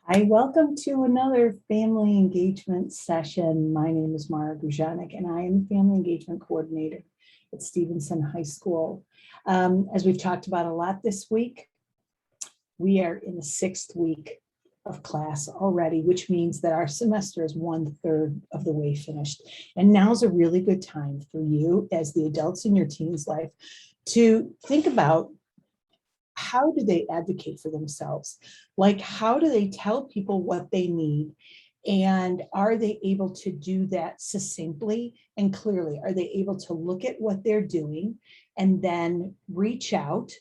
Hi, welcome to another family engagement session. My name is Mara Grujanik, and I am Family Engagement Coordinator at Stevenson High School. As we've talked about a lot this week, we are in the 6th week of class already, which means that our semester is 1/3 of the way finished. And now's a really good time for you as the adults in your teen's life to think about how do they advocate for themselves? Like, how do they tell people what they need? And are they able to do that succinctly and clearly? Are they able to look at what they're doing and then reach out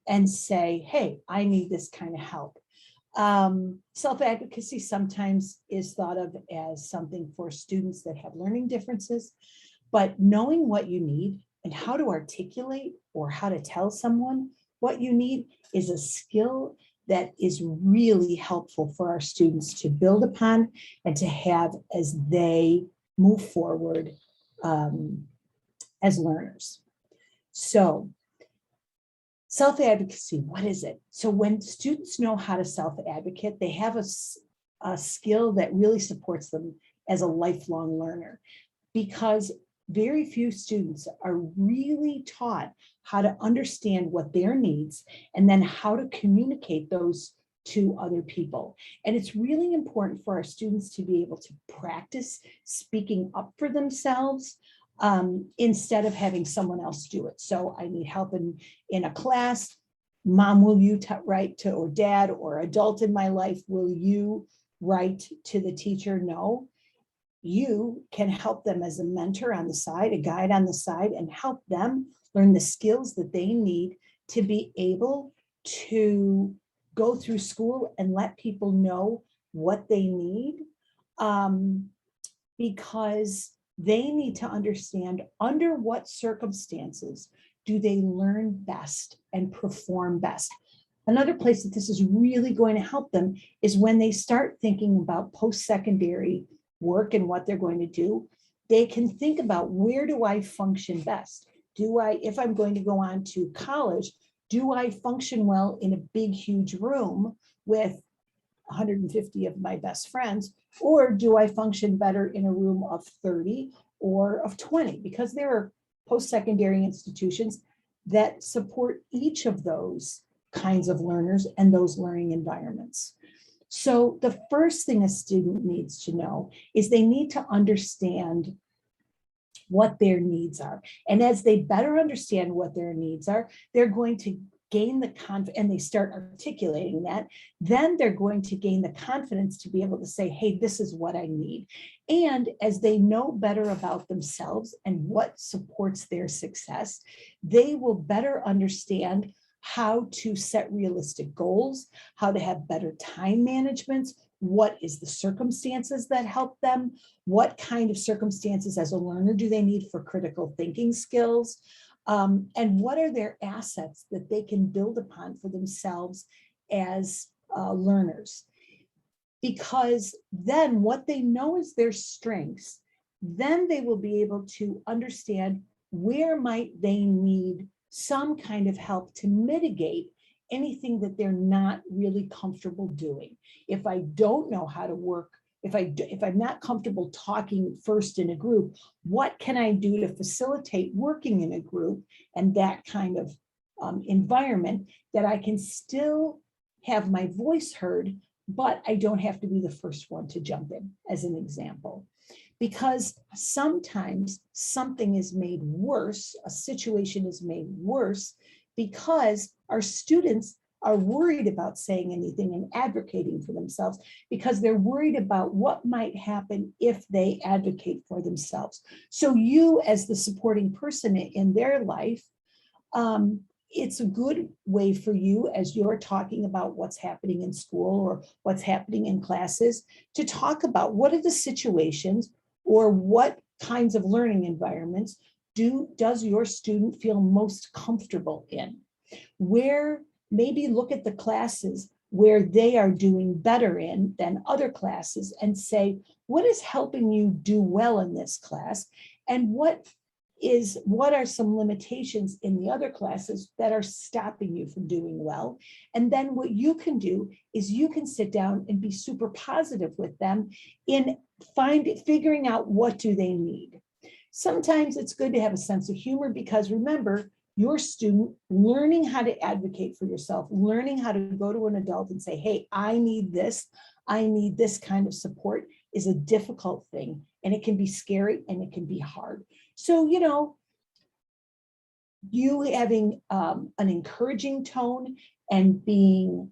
and say, hey, I need this kind of help? Self-advocacy sometimes is thought of as something for students that have learning differences, but knowing what you need and how to articulate or how to tell someone what you need is a skill that is really helpful for our students to build upon and to have as they move forward as learners. So, self-advocacy, what is it? So when students know how to self-advocate, they have a skill that really supports them as a lifelong learner, because very few students are really taught how to understand what their needs and then how to communicate those to other people. And it's really important for our students to be able to practice speaking up for themselves instead of having someone else do it. So I need help in a class. Mom, will you write to, or dad or adult in my life, will you write to the teacher? No. You can help them as a mentor on the side, a guide on the side, and help them learn the skills that they need to be able to go through school and let people know what they need, because they need to understand under what circumstances do they learn best and perform best. Another place that this is really going to help them is when they start thinking about post-secondary work and what they're going to do. They can think about, where do I function best? If I'm going to go on to college, do I function well in a big, huge room with 150 of my best friends, or do I function better in a room of 30 or of 20? Because there are post-secondary institutions that support each of those kinds of learners and those learning environments. So the first thing a student needs to know is they need to understand what their needs are. And as they better understand what their needs are, they're going to gain the confidence, and they start articulating that, then they're going to gain the confidence to be able to say, hey, this is what I need. And as they know better about themselves and what supports their success, they will better understand how to set realistic goals, how to have better time management, what is the circumstances that help them, what kind of circumstances as a learner do they need for critical thinking skills, and what are their assets that they can build upon for themselves as learners. Because then what they know is their strengths, then they will be able to understand where might they need some kind of help to mitigate anything that they're not really comfortable doing. If I don't know how to work, if I'm not comfortable talking first in a group, what can I do to facilitate working in a group and that kind of environment, that I can still have my voice heard, but I don't have to be the first one to jump in, as an example. Because sometimes something is made worse, a situation is made worse because our students are worried about saying anything and advocating for themselves, because they're worried about what might happen if they advocate for themselves. So you, as the supporting person in their life, it's a good way for you, as you're talking about what's happening in school or what's happening in classes, to talk about what are the situations or what kinds of learning environments does your student feel most comfortable in? Where maybe look at the classes where they are doing better in than other classes and say, what is helping you do well in this class? And what is what are some limitations in the other classes that are stopping you from doing well? And then what you can do is you can sit down and be super positive with them in figuring out what do they need. Sometimes it's good to have a sense of humor because remember, your student learning how to advocate for yourself, learning how to go to an adult and say, hey, I need this kind of support is a difficult thing. And it can be scary and it can be hard. So, you having an encouraging tone and being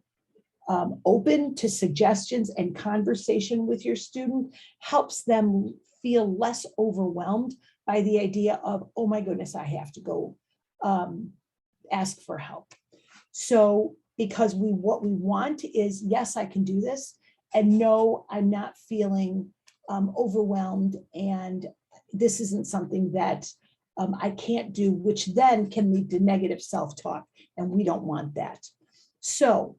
open to suggestions and conversation with your student helps them feel less overwhelmed by the idea of, oh my goodness, I have to go ask for help. So, because what we want is, yes, I can do this, and no, I'm not feeling overwhelmed, and this isn't something that I can't do, which then can lead to negative self-talk, and we don't want that. So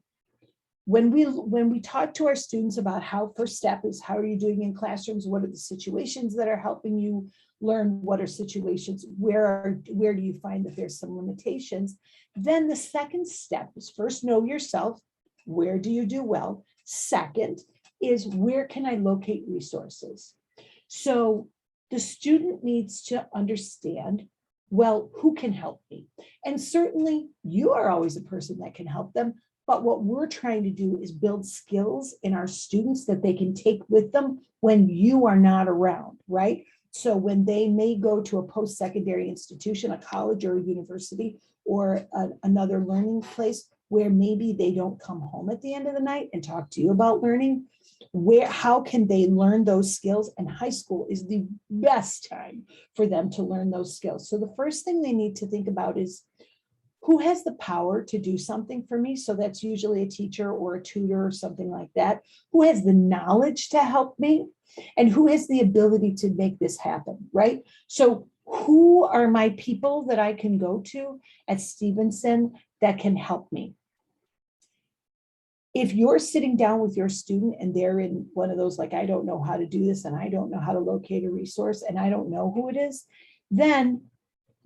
when we talk to our students about how first step is, how are you doing in classrooms? What are the situations that are helping you learn? What are situations where do you find that there's some limitations? Then the second step is first know yourself. Where do you do well? Second is where can I locate resources? So the student needs to understand, well, who can help me? And certainly you are always a person that can help them. But what we're trying to do is build skills in our students that they can take with them when you are not around, right? So when they may go to a post-secondary institution, a college or a university, or another learning place where maybe they don't come home at the end of the night and talk to you about learning, how can they learn those skills? And high school is the best time for them to learn those skills. So the first thing they need to think about is, who has the power to do something for me? So that's usually a teacher or a tutor or something like that. Who has the knowledge to help me? And who has the ability to make this happen, right? So who are my people that I can go to at Stevenson that can help me? If you're sitting down with your student and they're in one of those, like, I don't know how to do this and I don't know how to locate a resource and I don't know who it is, then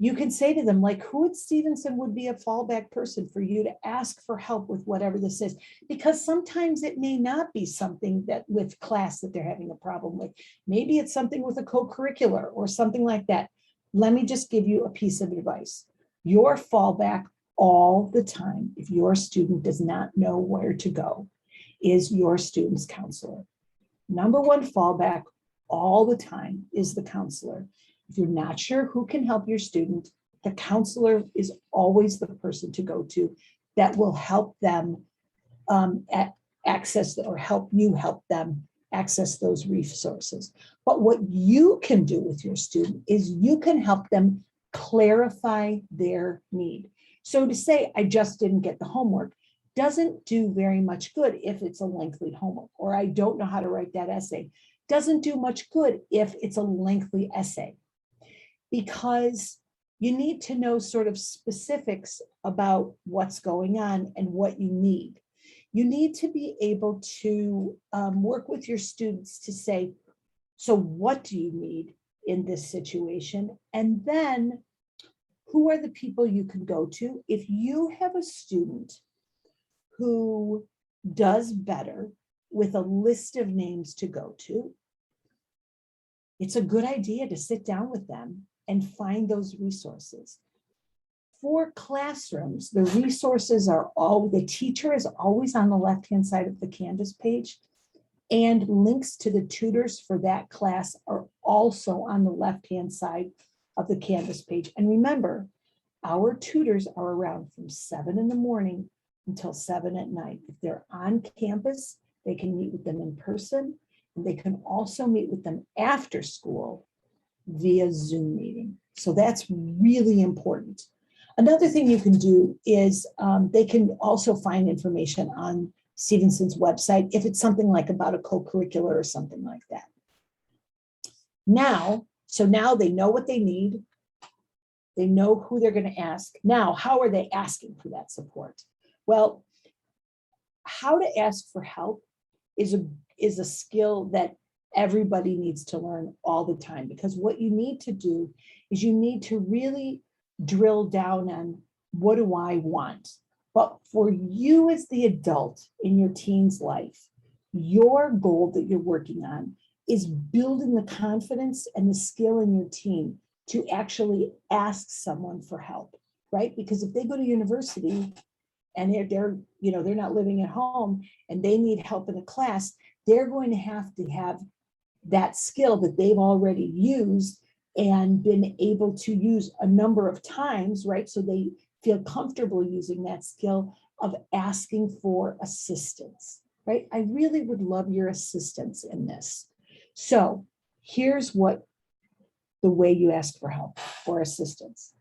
you can say to them, like, who at Stevenson would be a fallback person for you to ask for help with whatever this is? Because sometimes it may not be something that with class that they're having a problem with. Maybe it's something with a co-curricular or something like that. Let me just give you a piece of advice. Your fallback all the time, if your student does not know where to go, is your student's counselor. Number one fallback all the time is the counselor. If you're not sure who can help your student, the counselor is always the person to go to that will help them access or help them access those resources. But what you can do with your student is you can help them clarify their need. So to say, I just didn't get the homework doesn't do very much good if it's a lengthy homework, or I don't know how to write that essay. Doesn't do much good if it's a lengthy essay, because you need to know sort of specifics about what's going on and what you need. You need to be able to work with your students to say, so what do you need in this situation? And then who are the people you can go to? If you have a student who does better with a list of names to go to, it's a good idea to sit down with them and find those resources. For classrooms, the resources are the teacher is always on the left-hand side of the Canvas page, and links to the tutors for that class are also on the left-hand side of the Canvas page. And remember, our tutors are around from 7 in the morning until 7 at night. If they're on campus, they can meet with them in person, and they can also meet with them after school via Zoom meeting. So that's really important. Another thing you can do is they can also find information on Stevenson's website if it's something like about a co-curricular or something like that. Now they know what they need. They know who they're going to ask. Now, how are they asking for that support? Well, how to ask for help is a skill that Everybody needs to learn all the time, because what you need to do is you need to really drill down on, what do I want? But for you as the adult in your teen's life, your goal that you're working on is building the confidence and the skill in your teen to actually ask someone for help, right? Because if they go to university and they're not living at home and they need help in a class, they're going to have that skill that they've already used and been able to use a number of times, right? So they feel comfortable using that skill of asking for assistance, right? I really would love your assistance in this. So here's what the way you ask for help or assistance.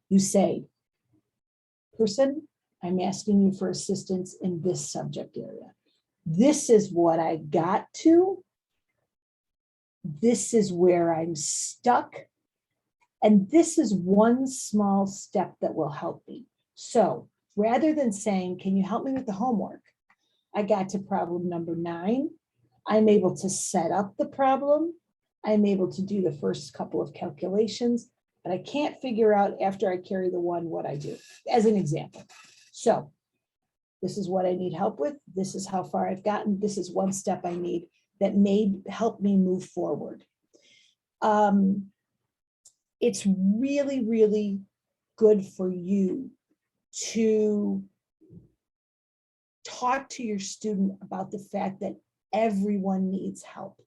You say, person, I'm asking you for assistance in this subject area. This is what I got to. This is where I'm stuck. And this is one small step that will help me. So rather than saying, can you help me with the homework? I got to problem number 9. I'm able to set up the problem. I'm able to do the first couple of calculations, but I can't figure out after I carry the 1 what I do, as an example. So this is what I need help with. This is how far I've gotten. This is one step I need that may help me move forward. It's really, really good for you to talk to your student about the fact that everyone needs help.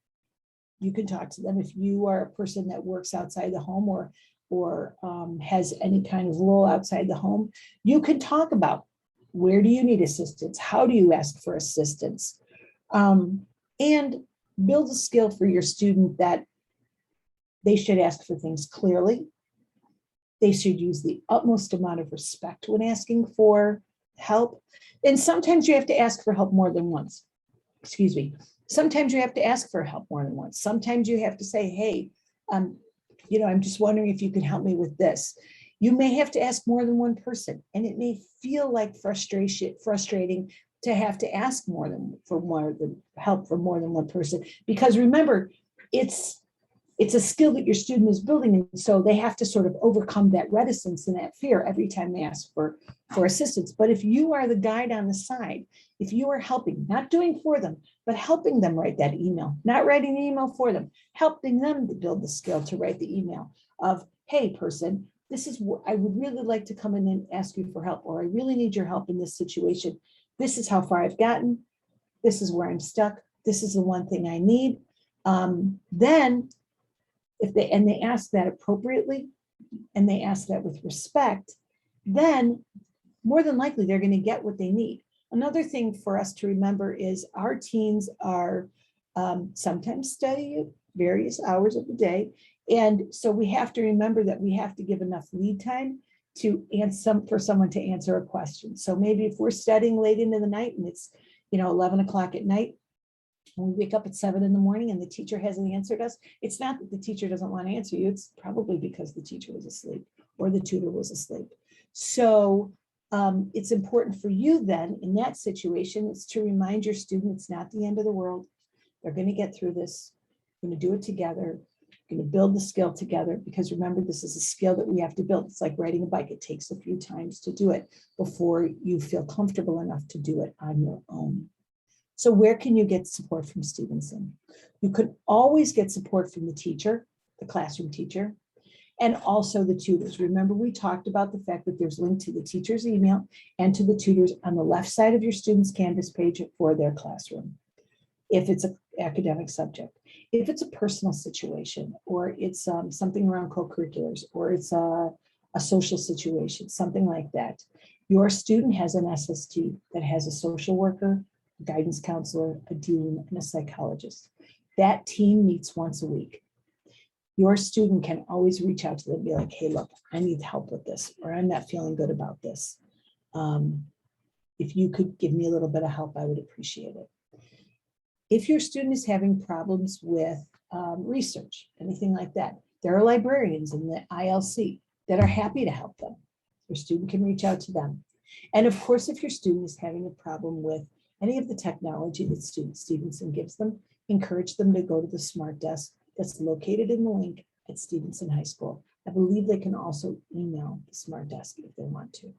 You can talk to them if you are a person that works outside the home or has any kind of role outside the home. You can talk about, where do you need assistance? How do you ask for assistance? And build a skill for your student that they should ask for things clearly. They should use the utmost amount of respect when asking for help. And sometimes you have to ask for help more than once. Excuse me. Sometimes you have to ask for help more than once. Sometimes you have to say, hey, I'm just wondering if you can help me with this. You may have to ask more than one person, and it may feel like frustrating to have to ask more than help from more than one person. Because remember, it's a skill that your student is building, and so they have to sort of overcome that reticence and that fear every time they ask for assistance. But if you are the guide on the side, if you are helping, not doing for them, but helping them write that email, not writing the email for them, helping them to build the skill to write the email of, hey, person, this is what I would really like to come in and ask you for help, or I really need your help in this situation. This is how far I've gotten. This is where I'm stuck. This is the one thing I need. Then if they ask that appropriately and they ask that with respect, then more than likely they're going to get what they need. Another thing for us to remember is our teens are sometimes studying various hours of the day. And so we have to remember that we have to give enough lead time for someone to answer a question. So maybe if we're studying late into the night and it's 11 o'clock at night, when we wake up at 7 in the morning and the teacher hasn't answered us, it's not that the teacher doesn't want to answer you. It's probably because the teacher was asleep or the tutor was asleep. So it's important for you then in that situation is to remind your student it's not the end of the world. They're going to get through this. We're going to do it together. We're going to build the skill together, because remember, this is a skill that we have to build. It's like riding a bike. It takes a few times to do it before you feel comfortable enough to do it on your own. So where can you get support from Stevenson? You could always get support from the teacher, the classroom teacher, and also the tutors. Remember, we talked about the fact that there's linked to the teacher's email and to the tutors on the left side of your student's Canvas page for their classroom, if it's an academic subject. If it's a personal situation, or it's something around co-curriculars, or it's a social situation, something like that, your student has an SST that has a social worker, guidance counselor, a dean, and a psychologist. That team meets once a week. Your student can always reach out to them and be like, hey, look, I need help with this, or I'm not feeling good about this. If you could give me a little bit of help, I would appreciate it. If your student is having problems with research, anything like that, there are librarians in the ILC that are happy to help them. Your student can reach out to them. And of course, if your student is having a problem with any of the technology that Stevenson gives them, encourage them to go to the Smart Desk that's located in the link at Stevenson High School. I believe they can also email the Smart Desk if they want to.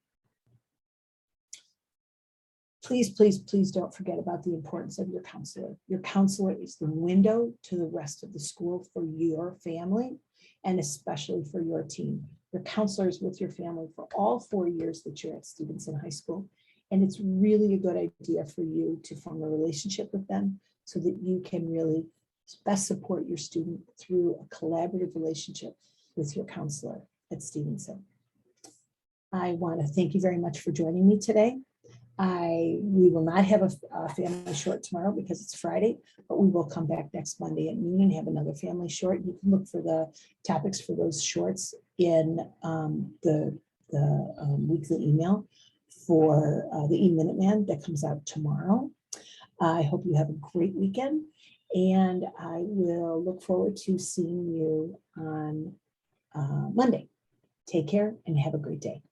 Please, please, please don't forget about the importance of your counselor. Your counselor is the window to the rest of the school for your family and especially for your team. Your counselor is with your family for all 4 years that you're at Stevenson High School. And it's really a good idea for you to form a relationship with them so that you can really best support your student through a collaborative relationship with your counselor at Stevenson. I want to thank you very much for joining me today. We will not have a family short tomorrow because it's Friday, but we will come back next Monday at noon and have another family short. You can look for the topics for those shorts in the weekly email for the E-Minuteman that comes out tomorrow. I hope you have a great weekend, and I will look forward to seeing you on Monday. Take care and have a great day.